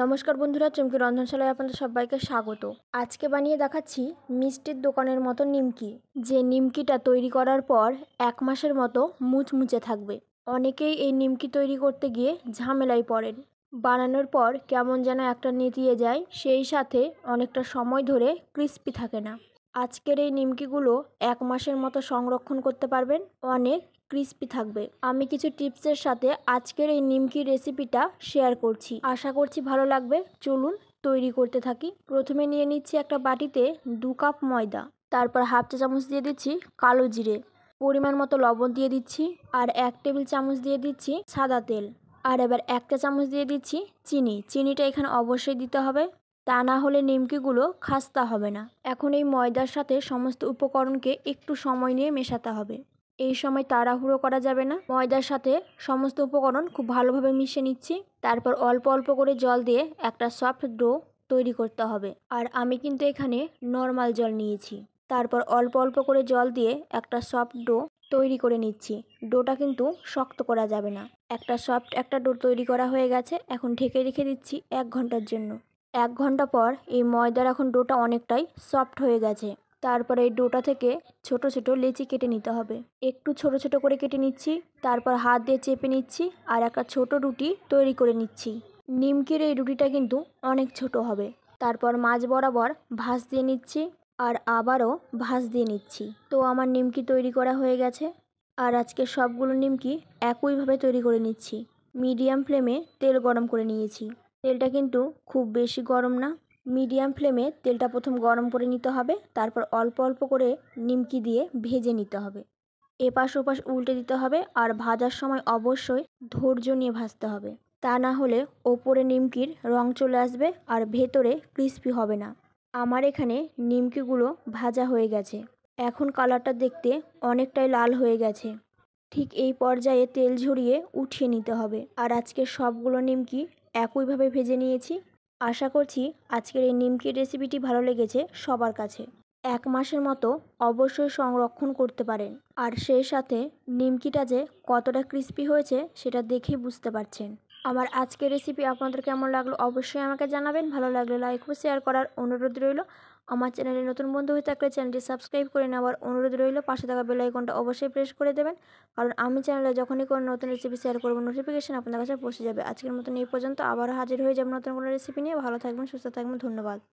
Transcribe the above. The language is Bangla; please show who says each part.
Speaker 1: নমস্কার বন্ধুরা, চুমকি রন্ধনশালায় আপনাদের সবাইকে স্বাগত। আজকে বানিয়ে দেখাচ্ছি মিষ্টির দোকানের মতো নিমকি, যে নিমকিটা তৈরি করার পর 1 মাসের মতো মুচমুচে থাকবে। অনেকেই এই নিমকি তৈরি করতে গিয়ে ঝামেলায় পড়েন। বানানোর পর কেমন যেন একটা নেতিয়ে যায়, সেই সাথে অনেকটা সময় ধরে ক্রিস্পি থাকে না। আজকের এই নিমকিগুলো 1 মাসের মতো সংরক্ষণ করতে পারবেন, অনেক ক্রিস্পি থাকবে। আমি কিছু টিপসের সাথে আজকের এই নিমকির রেসিপিটা শেয়ার করছি, আশা করছি ভালো লাগবে। চলুন তৈরি করতে থাকি। প্রথমে নিয়ে নিচ্ছি একটা বাটিতে 2 কাপ ময়দা, তারপর হাফ চা চামচ দিয়ে দিচ্ছি কালো জিরে, পরিমাণ মতো লবণ দিয়ে দিচ্ছি, আর 1 টেবিল চামচ দিয়ে দিচ্ছি সাদা তেল, আর এবার 1 চা চামচ দিয়ে দিচ্ছি চিনি। চিনিটা এখানে অবশ্যই দিতে হবে, তা না হলে নিমকিগুলো খাস্তা হবে না। এখন এই ময়দার সাথে সমস্ত উপকরণকে একটু সময় নিয়ে মেশাতে হবে। এই সময় তাড়াহুড়ো করা যাবে না। ময়দার সাথে সমস্ত উপকরণ খুব ভালোভাবে মিশিয়ে নিচ্ছি, তারপর অল্প অল্প করে জল দিয়ে একটা সফট ডো তৈরি করতে হবে। আর আমি কিন্তু এখানে নর্মাল জল নিয়েছি। তারপর অল্প অল্প করে জল দিয়ে একটা সফট ডো তৈরি করে নিচ্ছি। ডোটা কিন্তু শক্ত করা যাবে না। একটা ডো তৈরি করা হয়ে গেছে। এখন ঢেকে রেখে দিচ্ছি 1 ঘন্টার জন্য। 1 ঘন্টা পর এই ময়দার এখন ডোটা অনেকটাই সফট হয়ে গেছে। তারপর এই ডোটা থেকে ছোট ছোট লেচি কেটে নিতে হবে। একটু ছোট ছোট করে কেটে নিচ্ছি, তারপর হাত দিয়ে চেপে নিচ্ছি আর একটা ছোট রুটি তৈরি করে নিচ্ছি। নিমকির এই রুটিটা কিন্তু অনেক ছোট হবে। তারপর মাঝ বরাবর ভাঁজ দিয়ে নিচ্ছি আর আবারও ভাঁজ দিয়ে নিচ্ছি। তো আমার নিমকি তৈরি করা হয়ে গেছে। আর আজকে সবগুলো নিমকি একইভাবে তৈরি করে নিচ্ছি। মিডিয়াম ফ্লেমে তেল গরম করে নিয়েছি। তেলটা কিন্তু খুব বেশি গরম না, মিডিয়াম ফ্লেমে তেলটা প্রথম গরম করে নিতে হবে, তারপর অল্প অল্প করে নিমকি দিয়ে ভেজে নিতে হবে। এপাশ ওপাশ উল্টে দিতে হবে, আর ভাজার সময় অবশ্যই ধৈর্য নিয়ে ভাজতে হবে, তা না হলে ওপরে নিমকির রং চলে আসবে আর ভেতরে ক্রিস্পি হবে না। আমার এখানে নিমকিগুলো ভাজা হয়ে গেছে। এখন কালারটা দেখতে অনেকটাই লাল হয়ে গেছে। ঠিক এই পর্যায়ে তেল ঝরিয়ে উঠিয়ে নিতে হবে। আর আজকে সবগুলো নিমকি একইভাবে ভেজে নিয়েছি। আশা করছি আজকের এই নিমকির রেসিপিটি ভালো লেগেছে সবার কাছে। 1 মাসের মতো অবশ্যই সংরক্ষণ করতে পারেন। আর সেই সাথে নিমকিটা যে কতটা ক্রিস্পি হয়েছে সেটা দেখেই বুঝতে পারছেন। আমার আজকের রেসিপি আপনাদের কেমন লাগলো অবশ্যই আমাকে জানাবেন। ভালো লাগলে লাইক ও শেয়ার করার অনুরোধ রইল। আমার চ্যানেলে নতুন বন্ধু হয়ে থাকলে চ্যানেলটি সাবস্ক্রাইব করে নেওয়ার অনুরোধ রইল। পাশে থাকা বেল আইকনটা অবশ্যই প্রেস করে দেবেন, কারণ আমি চ্যানেলে যখনই কোনো নতুন রেসিপি শেয়ার করব নোটিফিকেশন আপনাদের কাছে পৌঁছে যাবে। আজকের মতন এই পর্যন্ত, আবারও হাজির হয়ে যাব নতুন কোনো রেসিপি নিয়ে। ভালো থাকবেন, সুস্থ থাকবেন, ধন্যবাদ।